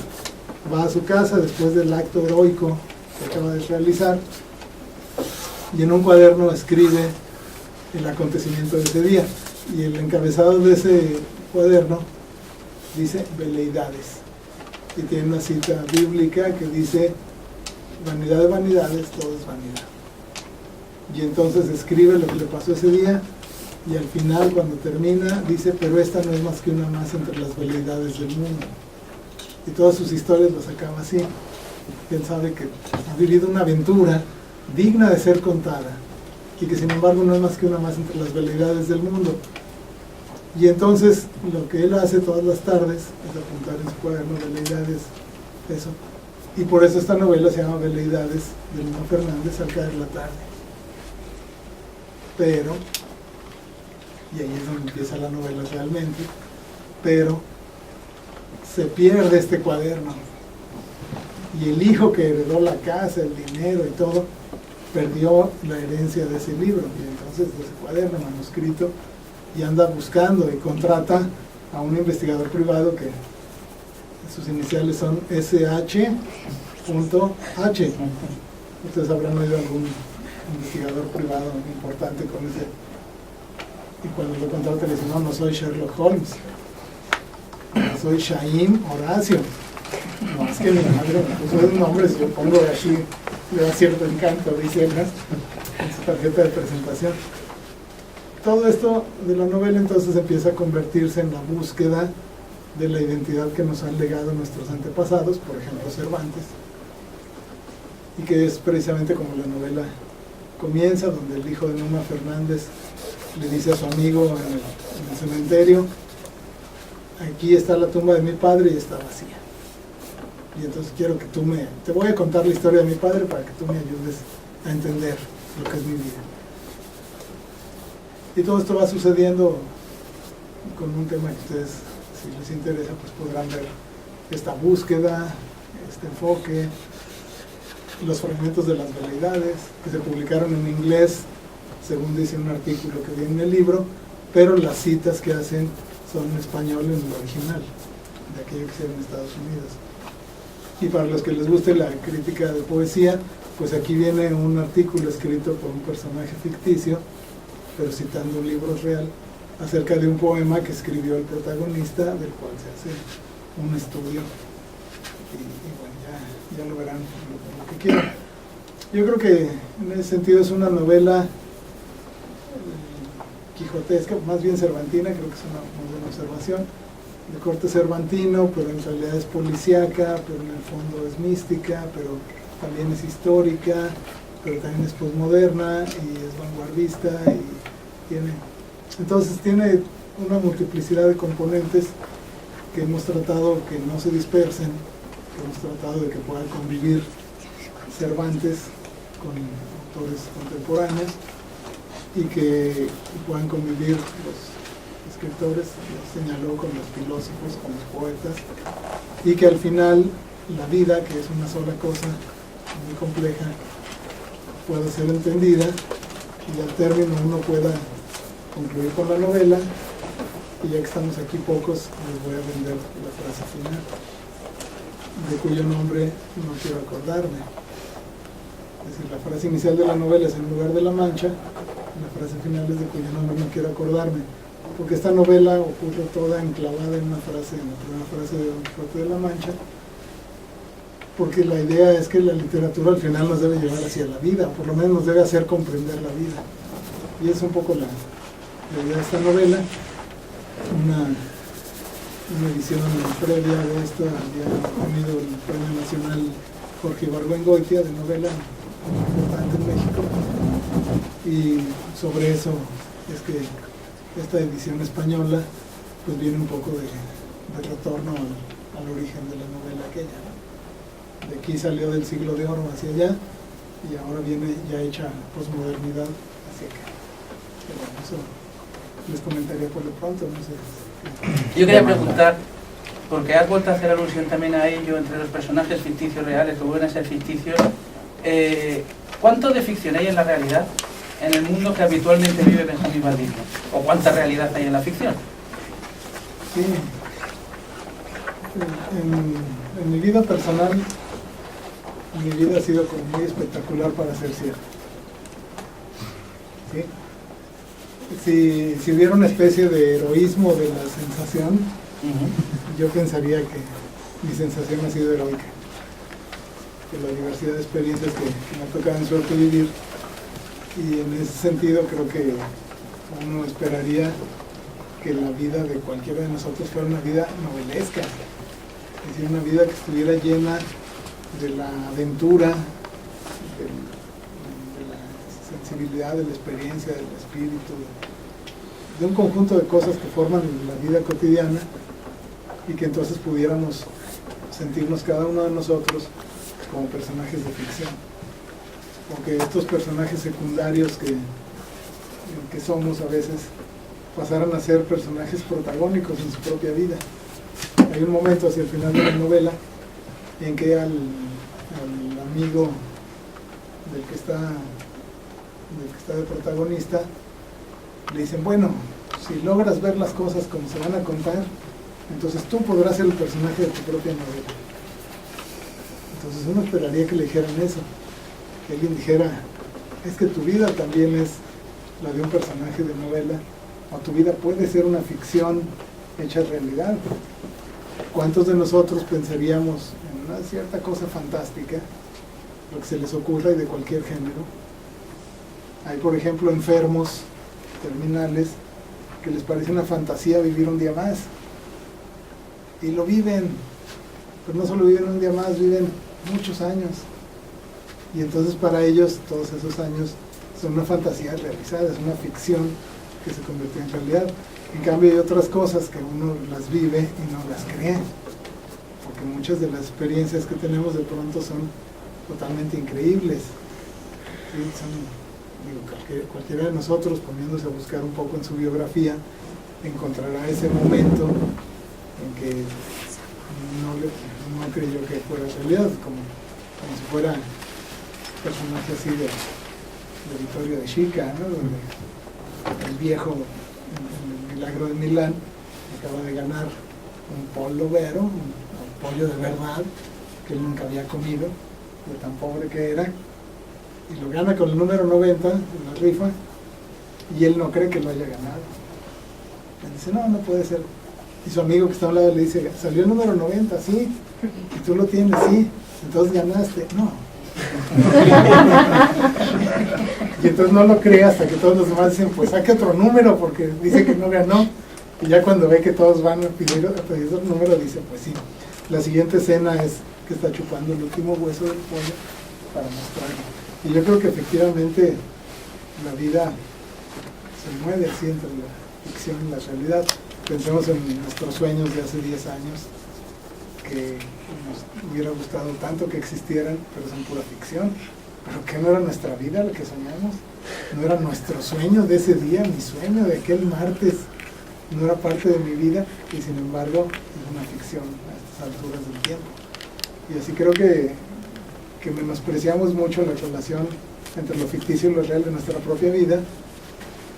va a su casa después del acto heroico que acaba de realizar, y en un cuaderno escribe el acontecimiento de ese día, y el encabezado de ese cuaderno dice veleidades, y tiene una cita bíblica que dice vanidad de vanidades, todo es vanidad. Y entonces escribe lo que le pasó ese día, y al final, cuando termina, dice, pero esta no es más que una más entre las veleidades del mundo. Y todas sus historias las acaba así. Él sabe que ha vivido una aventura digna de ser contada y que sin embargo no es más que una más entre las veleidades del mundo. Y entonces lo que él hace todas las tardes es apuntar en su cuaderno veleidades, eso. Y por eso esta novela se llama Veleidades de Luma Fernández al caer la tarde. Pero, y ahí es donde empieza la novela realmente, pero se pierde este cuaderno. Y el hijo que heredó la casa, el dinero y todo, perdió la herencia de ese libro. Y entonces de ese cuaderno manuscrito, y anda buscando y contrata a un investigador privado que sus iniciales son SH.H. Ustedes habrán oído algún investigador privado importante con ese. Y cuando lo contrata le dice, no, no soy Sherlock Holmes, no soy Shaim Horacio. No, es que mi madre me puso esos nombres y yo pongo así, le da cierto encanto, dice él, en su tarjeta de presentación. Todo esto de la novela entonces empieza a convertirse en la búsqueda de la identidad que nos han legado nuestros antepasados, por ejemplo Cervantes, y que es precisamente como la novela comienza, donde el hijo de Numa Fernández le dice a su amigo en el cementerio, aquí está la tumba de mi padre y está vacía. Y entonces quiero que te voy a contar la historia de mi padre para que tú me ayudes a entender lo que es mi vida. Y todo esto va sucediendo con un tema que ustedes, si les interesa, pues podrán ver esta búsqueda, este enfoque, los fragmentos de las veleidades, que se publicaron en inglés, según dice un artículo que viene en el libro, pero las citas que hacen son en español en el original, de aquello que se ve en Estados Unidos. Y para los que les guste la crítica de poesía, pues aquí viene un artículo escrito por un personaje ficticio, pero citando un libro real, acerca de un poema que escribió el protagonista, del cual se hace un estudio. Y bueno, ya lo verán lo que quieran. Yo creo que en ese sentido es una novela quijotesca, más bien cervantina, creo que es una muy buena observación, de corte cervantino, pero en realidad es policíaca, pero en el fondo es mística, pero también es histórica, pero también es posmoderna y es vanguardista y tiene una multiplicidad de componentes que hemos tratado que no se dispersen, que hemos tratado de que puedan convivir Cervantes con autores contemporáneos y que puedan convivir los escritores, lo señaló, con los filósofos, con los poetas, y que al final la vida, que es una sola cosa muy compleja, pueda ser entendida y al término uno pueda concluir con la novela. Y ya que estamos aquí pocos, les voy a vender la frase final, de cuyo nombre no quiero acordarme. Es decir, la frase inicial de la novela es En lugar de la Mancha, la frase final es de cuyo nombre no quiero acordarme, porque esta novela ocurre toda enclavada en una frase, en la primera frase de Don Quijote de la Mancha, porque la idea es que la literatura al final nos debe llevar hacia la vida, o por lo menos nos debe hacer comprender la vida. Y es un poco la idea de esta novela. Una edición previa de esto había tenido el Premio Nacional Jorge Ibargüengoitia de novela, importante en México, y sobre eso es que esta edición española pues viene un poco de retorno al origen de la novela aquella, ¿no? De aquí salió del siglo de oro hacia allá y ahora viene ya hecha posmodernidad hacia acá. Pero bueno, eso les comentaría por lo pronto, no sé. Yo quería preguntar, porque has vuelto a hacer alusión también a ello, entre los personajes ficticios reales que vuelven a ser ficticios, ¿cuánto de ficción hay en la realidad, en el mundo que habitualmente vive Benjamín Valdivia? ¿O cuánta realidad hay en la ficción? Sí. En mi vida personal, mi vida ha sido como muy espectacular para ser cierta. ¿Sí? Si hubiera una especie de heroísmo de la sensación, yo pensaría que mi sensación ha sido heroica. Que la diversidad de experiencias que me ha tocado en suerte vivir, y en ese sentido creo que uno esperaría que la vida de cualquiera de nosotros fuera una vida novelesca, es decir, una vida que estuviera llena de la aventura, de la sensibilidad, de la experiencia, del espíritu, de un conjunto de cosas que forman la vida cotidiana, y que entonces pudiéramos sentirnos cada uno de nosotros como personajes de ficción, porque estos personajes secundarios que somos a veces pasaran a ser personajes protagónicos en su propia vida. Hay un momento hacia el final de la novela en que al amigo del que está de protagonista le dicen, bueno, si logras ver las cosas como se van a contar, entonces tú podrás ser el personaje de tu propia novela. Entonces uno esperaría que le dijeran eso, que alguien dijera, es que tu vida también es la de un personaje de novela, o tu vida puede ser una ficción hecha realidad. ¿Cuántos de nosotros pensaríamos en una cierta cosa fantástica, lo que se les ocurra y de cualquier género? Hay, por ejemplo, enfermos terminales que les parece una fantasía vivir un día más, y lo viven, pero no solo viven un día más, viven muchos años, y entonces para ellos todos esos años son una fantasía realizada, es una ficción que se convirtió en realidad. En cambio hay otras cosas que uno las vive y no las cree, porque muchas de las experiencias que tenemos de pronto son totalmente increíbles. ¿Sí? Cualquiera de nosotros, poniéndose a buscar un poco en su biografía, encontrará ese momento en que no creyó que fuera realidad, como si fuera un personaje así de Vittorio de Sica, ¿no? Donde el viejo en el Milagro de Milán acaba de ganar un pollo vero, un pollo de verdad que él nunca había comido, de tan pobre que era, y lo gana con el número 90 en la rifa, y él no cree que lo haya ganado. Él dice, no puede ser. Y su amigo que está a un lado le dice, salió el número 90, sí, y tú lo tienes, sí, entonces ganaste. No. Y entonces no lo cree hasta que todos los demás dicen, pues saque otro número porque dice que no ganó, y ya cuando ve que todos van a pedir otro número dice, pues sí. La siguiente escena es que está chupando el último hueso del pollo para mostrarlo. Y yo creo que efectivamente la vida se mueve así entre la ficción y la realidad. Pensemos en nuestros sueños de hace 10 años, que nos hubiera gustado tanto que existieran, pero son pura ficción. ¿Pero qué no era nuestra vida lo que soñamos? ¿No era nuestro sueño de ese día, mi sueño de aquel martes? No era parte de mi vida, y sin embargo es una ficción a estas alturas del tiempo. Y así creo que menospreciamos mucho la relación entre lo ficticio y lo real de nuestra propia vida,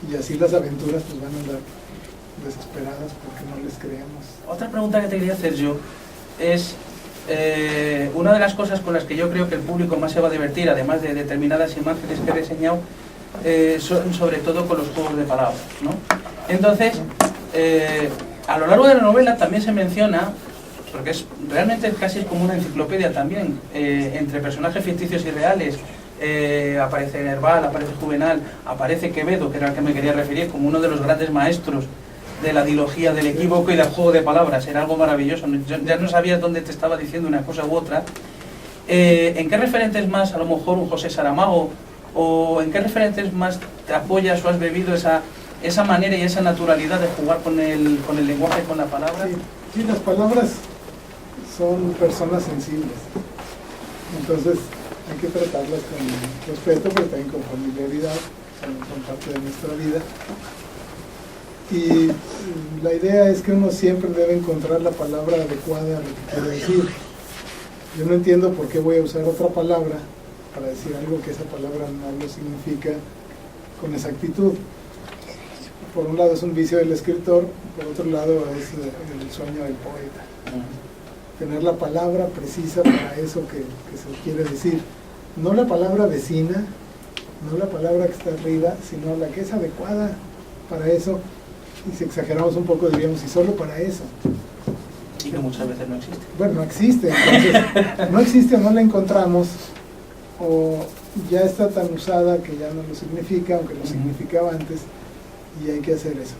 y así las aventuras pues van a andar desesperadas porque no les creemos. Otra pregunta que te quería hacer yo es, una de las cosas con las que yo creo que el público más se va a divertir, además de determinadas imágenes que he reseñado, son sobre todo con los juegos de palabras, ¿no? Entonces, a lo largo de la novela también se menciona, porque realmente casi es como una enciclopedia también, entre personajes ficticios y reales. Aparece Nerval, aparece Juvenal, aparece Quevedo, que era al que me quería referir, como uno de los grandes maestros de la dilogía del equívoco y del juego de palabras. Era algo maravilloso, ya no sabías dónde te estaba diciendo una cosa u otra. ¿En qué referentes más, a lo mejor un José Saramago, o en qué referentes más te apoyas o has bebido esa manera y esa naturalidad de jugar con el lenguaje y con la palabra? Sí, las palabras son personas sensibles, entonces hay que tratarlas con respeto, pero también con familiaridad, son parte de nuestra vida. Y la idea es que uno siempre debe encontrar la palabra adecuada a lo que quiere decir. Yo no entiendo por qué voy a usar otra palabra para decir algo que esa palabra no lo significa con exactitud. Por un lado es un vicio del escritor, por otro lado es el sueño del poeta. Tener la palabra precisa para eso que se quiere decir. No la palabra vecina, no la palabra que está arriba, sino la que es adecuada para eso. Y si exageramos un poco diríamos, y solo para eso. Y que muchas veces no existe. Bueno, no existe, entonces no existe o no la encontramos, o ya está tan usada que ya no lo significa, aunque lo significaba antes, y hay que hacer eso.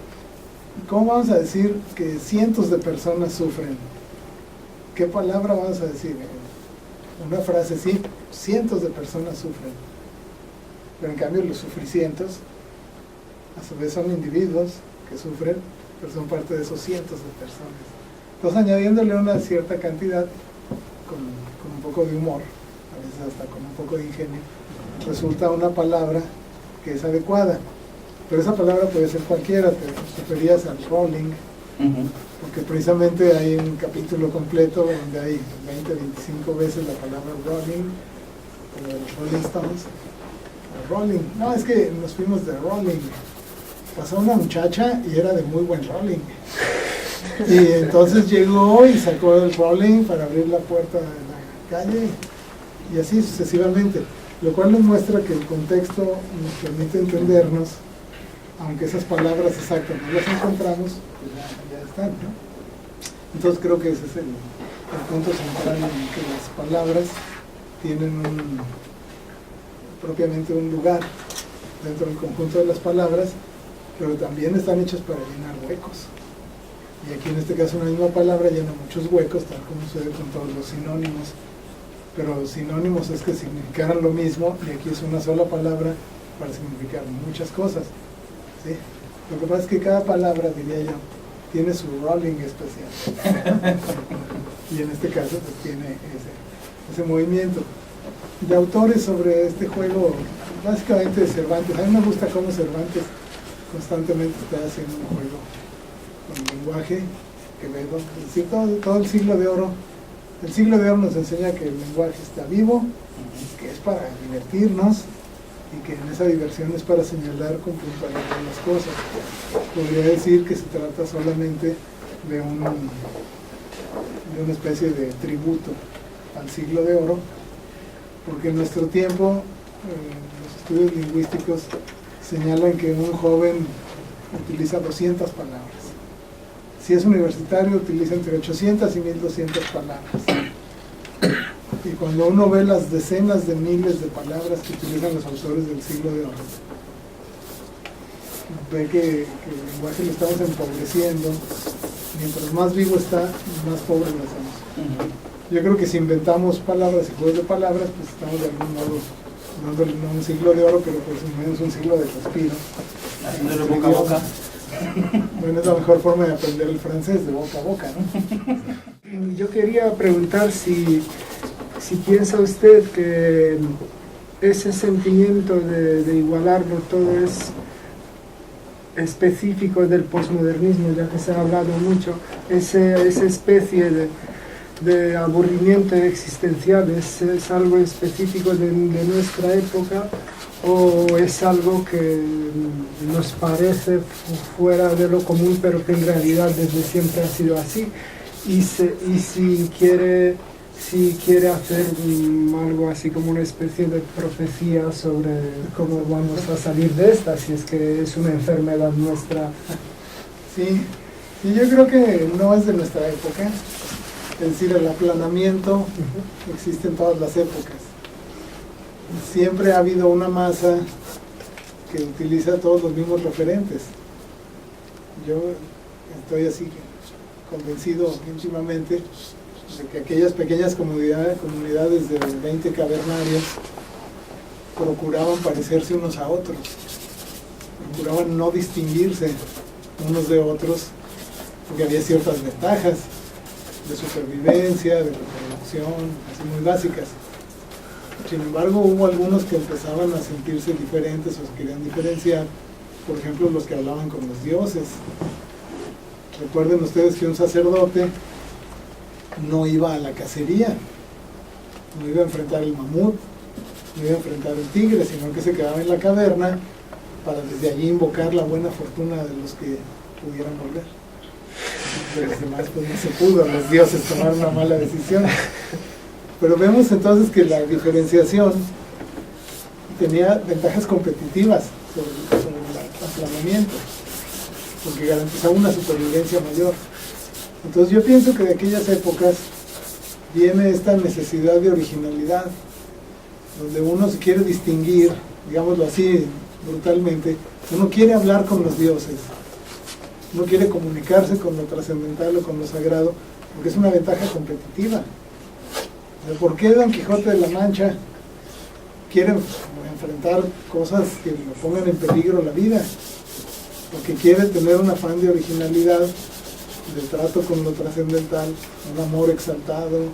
¿Cómo vamos a decir que cientos de personas sufren? ¿Qué palabra vamos a decir? una frase, sí, cientos de personas sufren, pero en cambio los sufricientos a su vez son individuos que sufren, pero son parte de esos cientos de personas. Entonces, añadiéndole una cierta cantidad, con un poco de humor, a veces hasta con un poco de ingenio, resulta una palabra que es adecuada. Pero esa palabra puede ser cualquiera, te referías al rolling, porque precisamente hay un capítulo completo donde hay 20, 25 veces la palabra rolling, como los Rolling Stones. Rolling, no, es que nos fuimos de rolling. Pasó una muchacha y era de muy buen rolling. Y entonces llegó y sacó el rolling para abrir la puerta de la calle, y así sucesivamente. Lo cual nos muestra que el contexto nos permite entendernos, aunque esas palabras exactas no las encontramos, pues ya están, ¿no? Entonces creo que ese es el punto central, en que las palabras tienen propiamente un lugar dentro del conjunto de las palabras, pero también están hechas para llenar huecos. Y aquí en este caso una misma palabra llena muchos huecos, tal como sucede con todos los sinónimos. Pero sinónimos es que significaran lo mismo, y aquí es una sola palabra para significar muchas cosas, ¿sí? Lo que pasa es que cada palabra, diría yo, tiene su rolling especial. Y en este caso pues tiene ese movimiento. De autores sobre este juego, básicamente de Cervantes. A mí me gusta cómo Cervantes constantemente está haciendo un juego con el lenguaje, Quevedo, es decir, todo el siglo de oro. El siglo de oro nos enseña que el lenguaje está vivo, que es para divertirnos, y que en esa diversión es para señalar con puntualidad las cosas. Podría decir que se trata solamente de una especie de tributo al siglo de oro, porque en nuestro tiempo los estudios lingüísticos señalan que un joven utiliza 200 palabras. Si es universitario, utiliza entre 800 y 1200 palabras. Y cuando uno ve las decenas de miles de palabras que utilizan los autores del siglo de oro, ve que el lenguaje lo estamos empobreciendo. Mientras más vivo está, más pobre lo hacemos. Yo creo que si inventamos palabras y juegos de palabras, pues estamos de algún modo dándole no un siglo de oro, pero por lo menos un siglo de respiro. Haciéndolo boca a boca. Bueno, es la mejor forma de aprender el francés, de boca a boca, ¿no? Yo quería preguntar si piensa usted que ese sentimiento de igualarlo todo es específico del posmodernismo, ya que se ha hablado mucho, esa especie de aburrimiento existencial, ¿es algo específico de nuestra época, o es algo que nos parece fuera de lo común, pero que en realidad desde siempre ha sido así? Y si quiere hacer algo así como una especie de profecía sobre cómo vamos a salir de esta, si es que es una enfermedad nuestra. Sí, yo creo que no es de nuestra época. Es decir, el aplanamiento existe en todas las épocas. Siempre ha habido una masa que utiliza todos los mismos referentes. Yo estoy así convencido íntimamente de que aquellas pequeñas comunidades de 20 cavernarios procuraban parecerse unos a otros, procuraban no distinguirse unos de otros, porque había ciertas ventajas de supervivencia, de reproducción, así muy básicas. Sin embargo, hubo algunos que empezaban a sentirse diferentes o se querían diferenciar, por ejemplo, los que hablaban con los dioses. Recuerden ustedes que un sacerdote no iba a la cacería, no iba a enfrentar el mamut, no iba a enfrentar el tigre, sino que se quedaba en la caverna para desde allí invocar la buena fortuna de los que pudieran volver. De los demás pues no se pudo, los dioses tomaron una mala decisión. Pero vemos entonces que la diferenciación tenía ventajas competitivas sobre el aplanamiento, porque garantizaba una supervivencia mayor. Entonces yo pienso que de aquellas épocas viene esta necesidad de originalidad, donde uno se quiere distinguir, digámoslo así brutalmente, uno quiere hablar con los dioses, uno quiere comunicarse con lo trascendental o con lo sagrado, porque es una ventaja competitiva. ¿Por qué Don Quijote de la Mancha quiere enfrentar cosas que le pongan en peligro la vida? Porque quiere tener un afán de originalidad, de trato con lo trascendental, un amor exaltado,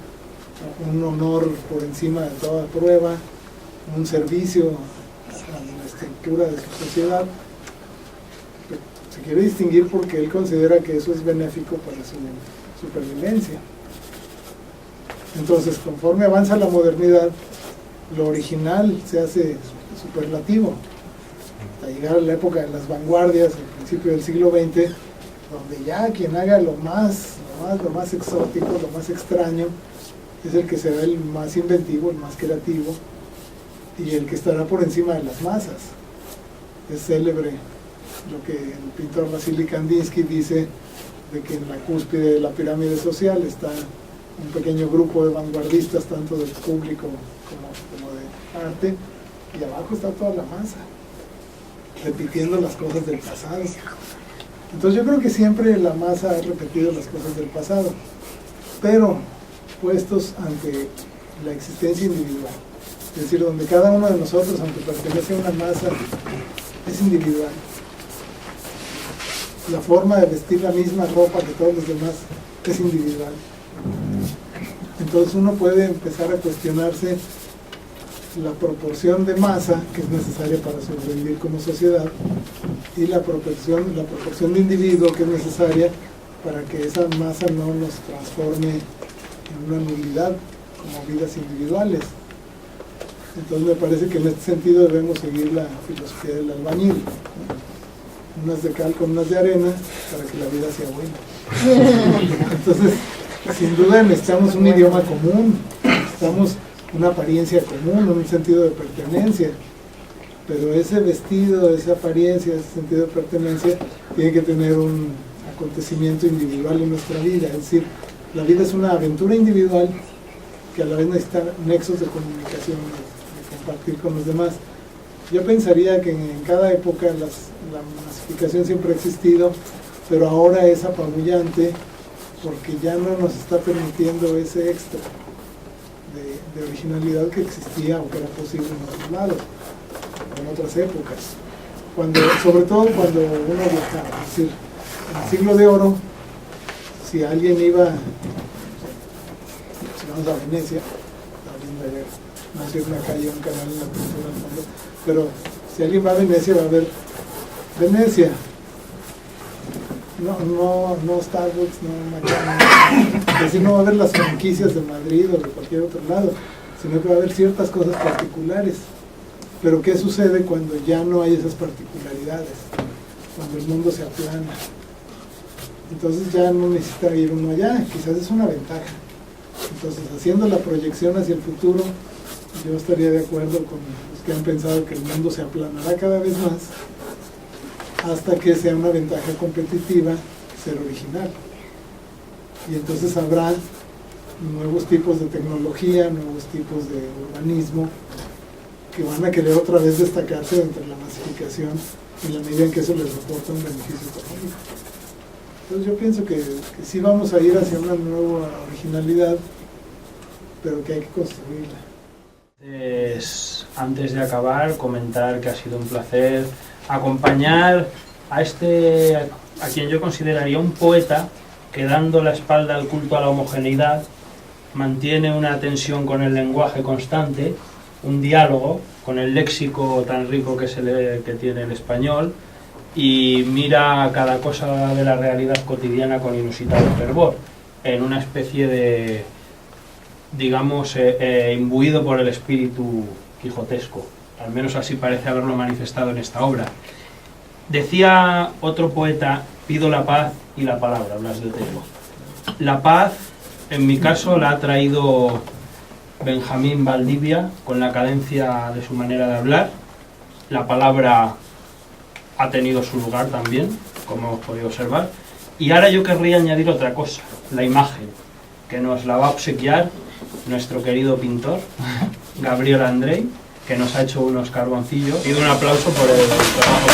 un honor por encima de toda prueba, un servicio a la estructura de su sociedad. Se quiere distinguir porque él considera que eso es benéfico para su supervivencia. Entonces, conforme avanza la modernidad, lo original se hace superlativo, hasta llegar a la época de las vanguardias, al principio del siglo XX, donde ya quien haga lo más exótico, lo más extraño, es el que será el más inventivo, el más creativo, y el que estará por encima de las masas. Es célebre lo que el pintor Vasily Kandinsky dice, de que en la cúspide de la pirámide social está un pequeño grupo de vanguardistas, tanto del público como de arte, y abajo está toda la masa, repitiendo las cosas del pasado. Entonces yo creo que siempre la masa ha repetido las cosas del pasado, pero puestos ante la existencia individual, es decir, donde cada uno de nosotros, aunque pertenece a una masa, es individual. La forma de vestir la misma ropa que todos los demás es individual. Entonces uno puede empezar a cuestionarse la proporción de masa que es necesaria para sobrevivir como sociedad y la proporción de individuo que es necesaria para que esa masa no nos transforme en una nulidad como vidas individuales. Entonces me parece que en este sentido debemos seguir la filosofía del albañil, ¿no? Unas de cal con unas de arena para que la vida sea buena. Entonces, sin duda necesitamos un idioma común, necesitamos una apariencia común, un sentido de pertenencia, pero ese vestido, esa apariencia, ese sentido de pertenencia tiene que tener un acontecimiento individual en nuestra vida. Es decir, la vida es una aventura individual que a la vez necesita nexos de comunicación, de compartir con los demás. Yo pensaría que en cada época la masificación siempre ha existido, pero ahora es apabullante porque ya no nos está permitiendo ese extra de originalidad que existía o que era posible en otros lados, en otras épocas. Sobre todo cuando uno viajaba, es decir, en el siglo de oro, si alguien iba, si vamos a Venecia, no es una calle, un canal, una pintura al fondo, pero si alguien va a Venecia va a ver Venecia, no Starbucks, no McDonald's, es decir, no va a haber las franquicias de Madrid o de cualquier otro lado, sino que va a haber ciertas cosas particulares. Pero ¿qué sucede cuando ya no hay esas particularidades? Cuando el mundo se aplana. Entonces ya no necesita ir uno allá, quizás es una ventaja. Entonces, haciendo la proyección hacia el futuro, yo estaría de acuerdo con los que han pensado que el mundo se aplanará cada vez más hasta que sea una ventaja competitiva ser original. Y entonces habrá nuevos tipos de tecnología, nuevos tipos de urbanismo que van a querer otra vez destacarse entre la masificación en la medida en que eso les reporta un beneficio económico. Entonces yo pienso que sí vamos a ir hacia una nueva originalidad, pero que hay que construirla. Antes de acabar, comentar que ha sido un placer acompañar a quien yo consideraría un poeta que, dando la espalda al culto a la homogeneidad, mantiene una tensión con el lenguaje constante, un diálogo con el léxico tan rico que tiene el español, y mira cada cosa de la realidad cotidiana con inusitado fervor, en una especie de, digamos, imbuido por el espíritu quijotesco. Al menos así parece haberlo manifestado en esta obra. Decía otro poeta: pido la paz y la palabra, Blas de Otero. La paz, en mi caso, la ha traído Benjamín Valdivia con la cadencia de su manera de hablar. La palabra ha tenido su lugar también, como hemos podido observar. Y ahora yo querría añadir otra cosa, la imagen, que nos la va a obsequiar nuestro querido pintor, Gabriel Andrei, que nos ha hecho unos carboncillos. Pido un aplauso por el trabajo.